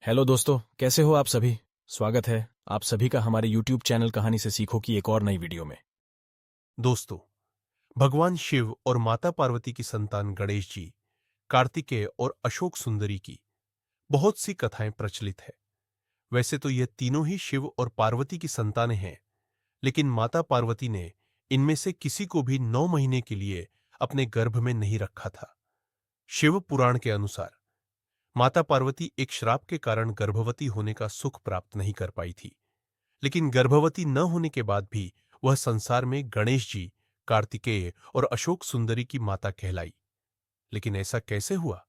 Hello दोस्तों, कैसे हो आप सभी। स्वागत है आप सभी का हमारे यूट्यूब चैनल कहानी से सीखो की एक और नई वीडियो में। दोस्तों, भगवान शिव और माता पार्वती की संतान गणेश जी, कार्तिकेय और अशोक सुंदरी की बहुत सी कथाएं प्रचलित है। वैसे तो ये तीनों ही शिव और पार्वती की संतानें हैं, लेकिन माता पार्वती ने इनमें से किसी को भी 9 महीने के लिए अपने गर्भ में नहीं रखा था। शिव पुराण के अनुसार माता पार्वती एक श्राप के कारण गर्भवती होने का सुख प्राप्त नहीं कर पाई थी, लेकिन गर्भवती न होने के बाद भी वह संसार में गणेश जी, कार्तिकेय और अशोक सुंदरी की माता कहलाई। लेकिन ऐसा कैसे हुआ?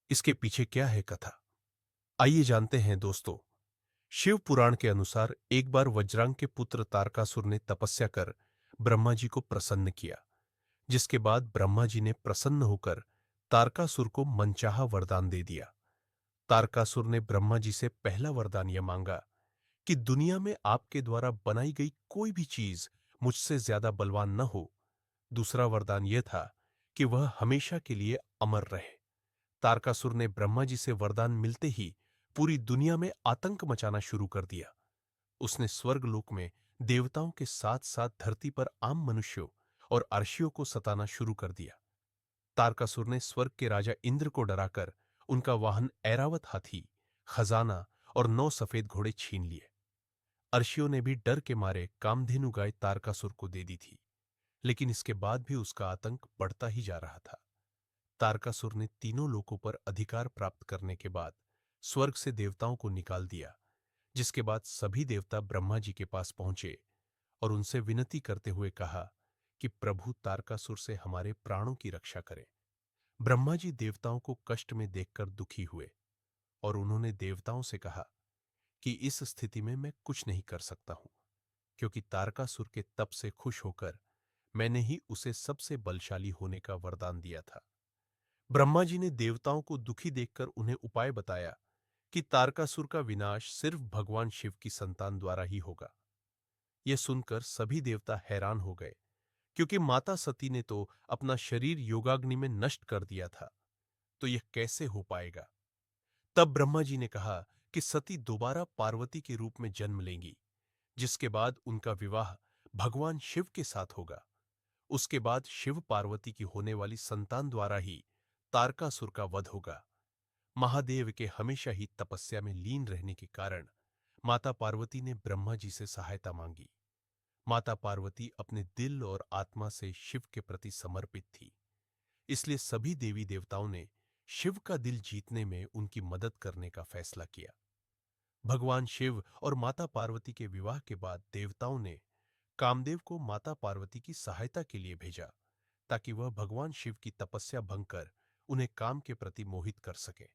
इसके पीछे क्या है कथा? आइए जानते हैं दोस्तों। शिव पुराण के अनुसार एक बार वज्रांग के पुत्र तारकासुर ने तपस्या कर ब्रह्मा जी को प्रसन्न किया, जिसके बाद ब्रह्मा जी ने प्रसन्न होकर तारकासुर को मनचाहा वरदान दे दिया। तारकासुर ने ब्रह्मा जी से पहला वरदान यह मांगा कि दुनिया में आपके द्वारा बनाई गई कोई भी चीज मुझसे ज्यादा बलवान न हो। दूसरा वरदान यह था कि वह हमेशा के लिए अमर रहे। तारकासुर ने ब्रह्मा जी से वरदान मिलते ही पूरी दुनिया में आतंक मचाना शुरू कर दिया। उसने स्वर्गलोक में देवताओं के साथ साथ धरती पर आम मनुष्यों और अर्शियों को सताना शुरू कर दिया। तारकासुर ने स्वर्ग के राजा इंद्र को डराकर उनका वाहन ऐरावत हाथी, खजाना और 9 सफेद घोड़े छीन लिए। अर्शियों ने भी डर के मारे कामधेनु गाय तारकासुर को दे दी थी, लेकिन इसके बाद भी उसका आतंक बढ़ता ही जा रहा था। तारकासुर ने तीनों लोकों पर अधिकार प्राप्त करने के बाद स्वर्ग से देवताओं को निकाल दिया, जिसके बाद सभी देवता ब्रह्मा जी के पास पहुंचे और उनसे विनती करते हुए कहा कि प्रभु तारकासुर से हमारे प्राणों की रक्षा करें। ब्रह्मा जी देवताओं को कष्ट में देखकर दुखी हुए और उन्होंने देवताओं से कहा कि इस स्थिति में मैं कुछ नहीं कर सकता हूं, क्योंकि तारकासुर के तप से खुश होकर मैंने ही उसे सबसे बलशाली होने का वरदान दिया था। ब्रह्मा जी ने देवताओं को दुखी देखकर उन्हें उपाय बताया कि तारकासुर का विनाश सिर्फ भगवान शिव की संतान द्वारा ही होगा। यह सुनकर सभी देवता हैरान हो गए, क्योंकि माता सती ने तो अपना शरीर योगाग्नि में नष्ट कर दिया था, तो यह कैसे हो पाएगा। तब ब्रह्मा जी ने कहा कि सती दोबारा पार्वती के रूप में जन्म लेंगी, जिसके बाद उनका विवाह भगवान शिव के साथ होगा। उसके बाद शिव पार्वती की होने वाली संतान द्वारा ही तारकासुर का वध होगा। महादेव के हमेशा ही तपस्या में लीन रहने के कारण माता पार्वती ने ब्रह्मा जी से सहायता मांगी। माता पार्वती अपने दिल और आत्मा से शिव के प्रति समर्पित थी, इसलिए सभी देवी देवताओं ने शिव का दिल जीतने में उनकी मदद करने का फैसला किया। भगवान शिव और माता पार्वती के विवाह के बाद देवताओं ने कामदेव को माता पार्वती की सहायता के लिए भेजा, ताकि वह भगवान शिव की तपस्या भंग कर उन्हें काम के प्रति मोहित कर सके,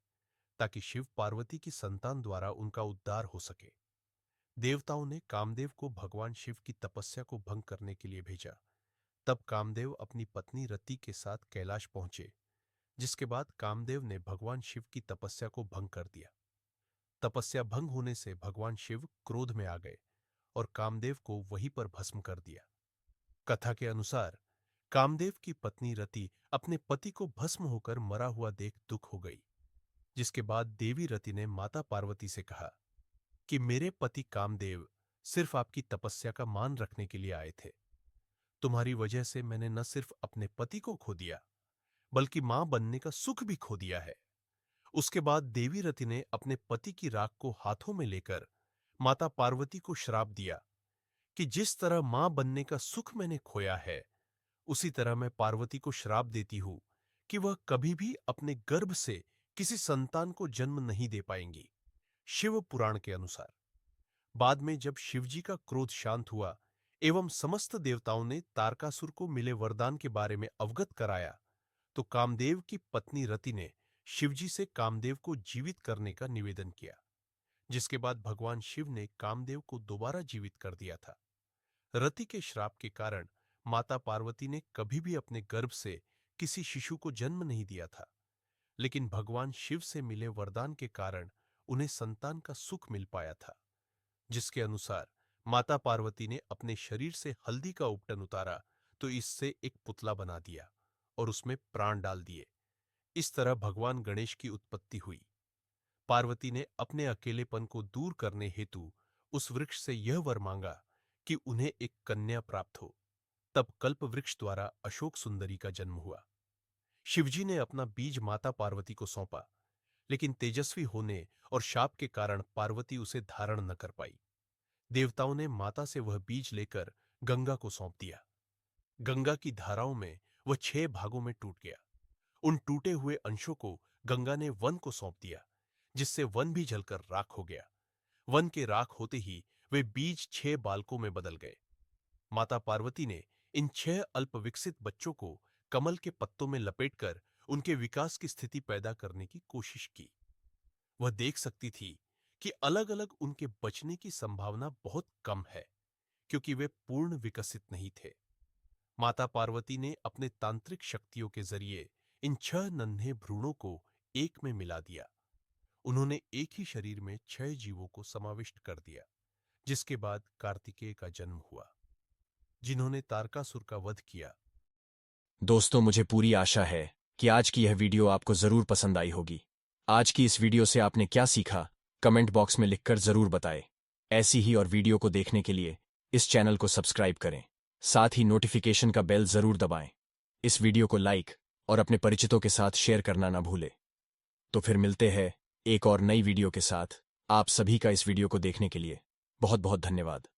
ताकि शिव पार्वती की संतान द्वारा उनका उद्धार हो सके। देवताओं ने कामदेव को भगवान शिव की तपस्या को भंग करने के लिए भेजा। तब कामदेव अपनी पत्नी रति के साथ कैलाश पहुंचे, जिसके बाद कामदेव ने भगवान शिव की तपस्या को भंग कर दिया। तपस्या भंग होने से भगवान शिव क्रोध में आ गए और कामदेव को वहीं पर भस्म कर दिया। कथा के अनुसार कामदेव की पत्नी रति अपने पति को भस्म होकर मरा हुआ देख दुख हो गई, जिसके बाद देवी रति ने माता पार्वती से कहा कि मेरे पति कामदेव सिर्फ आपकी तपस्या का मान रखने के लिए आए थे। तुम्हारी वजह से मैंने न सिर्फ अपने पति को खो दिया, बल्कि मां बनने का सुख भी खो दिया है। उसके बाद देवी रति ने अपने पति की राख को हाथों में लेकर माता पार्वती को श्राप दिया कि जिस तरह मां बनने का सुख मैंने खोया है, उसी तरह मैं पार्वती को श्राप देती हूं कि वह कभी भी अपने गर्भ से किसी संतान को जन्म नहीं दे पाएंगी। शिव पुराण के अनुसार बाद में जब शिवजी का क्रोध शांत हुआ एवं समस्त देवताओं ने तारकासुर को मिले वरदान के बारे में अवगत कराया, तो कामदेव की पत्नी रति ने शिवजी से कामदेव को जीवित करने का निवेदन किया, जिसके बाद भगवान शिव ने कामदेव को दोबारा जीवित कर दिया था। रति के श्राप के कारण माता पार्वती ने कभी भी अपने गर्भ से किसी शिशु को जन्म नहीं दिया था, लेकिन भगवान शिव से मिले वरदान के कारण उन्हें संतान का सुख मिल पाया था, जिसके अनुसार माता पार्वती ने अपने शरीर से हल्दी का उपटन उतारा तो इससे एक पुतला बना दिया और उसमें प्राण डाल दिए। इस तरह भगवान गणेश की उत्पत्ति हुई। पार्वती ने अपने अकेलेपन को दूर करने हेतु उस वृक्ष से यह वर मांगा कि उन्हें एक कन्या प्राप्त हो। तब कल्प वृक्ष द्वारा अशोक सुंदरी का जन्म हुआ। शिवजी ने अपना बीज माता पार्वती को सौंपा, लेकिन तेजस्वी होने और शाप के कारण पार्वती उसे धारण न कर पाई। देवताओं ने माता से वह बीज लेकर गंगा को सौंप दिया। गंगा की धाराओं में वह 6 भागों में टूट गया। उन टूटे हुए अंशों को गंगा ने वन को सौंप दिया, जिससे वन भी जलकर राख हो गया। वन के राख होते ही वे बीज 6 बालकों में बदल गए। माता पार्वती ने इन 6 अल्प विकसित बच्चों को कमल के पत्तों में लपेटकर उनके विकास की स्थिति पैदा करने की कोशिश की। वह देख सकती थी कि अलग अलग उनके बचने की संभावना बहुत कम है, क्योंकि वे पूर्ण विकसित नहीं थे। माता पार्वती ने अपने तांत्रिक शक्तियों के जरिए इन 6 नन्हे भ्रूणों को एक में मिला दिया। उन्होंने एक ही शरीर में 6 जीवों को समाविष्ट कर दिया, जिसके बाद कार्तिकेय का जन्म हुआ, जिन्होंने तारकासुर का वध किया। दोस्तों, मुझे पूरी आशा है कि आज की यह वीडियो आपको जरूर पसंद आई होगी। आज की इस वीडियो से आपने क्या सीखा, कमेंट बॉक्स में लिखकर जरूर बताएं। ऐसी ही और वीडियो को देखने के लिए इस चैनल को सब्सक्राइब करें, साथ ही नोटिफिकेशन का बेल जरूर दबाएं। इस वीडियो को लाइक और अपने परिचितों के साथ शेयर करना ना भूलें। तो फिर मिलते हैं एक और नई वीडियो के साथ। आप सभी का इस वीडियो को देखने के लिए बहुत बहुत धन्यवाद।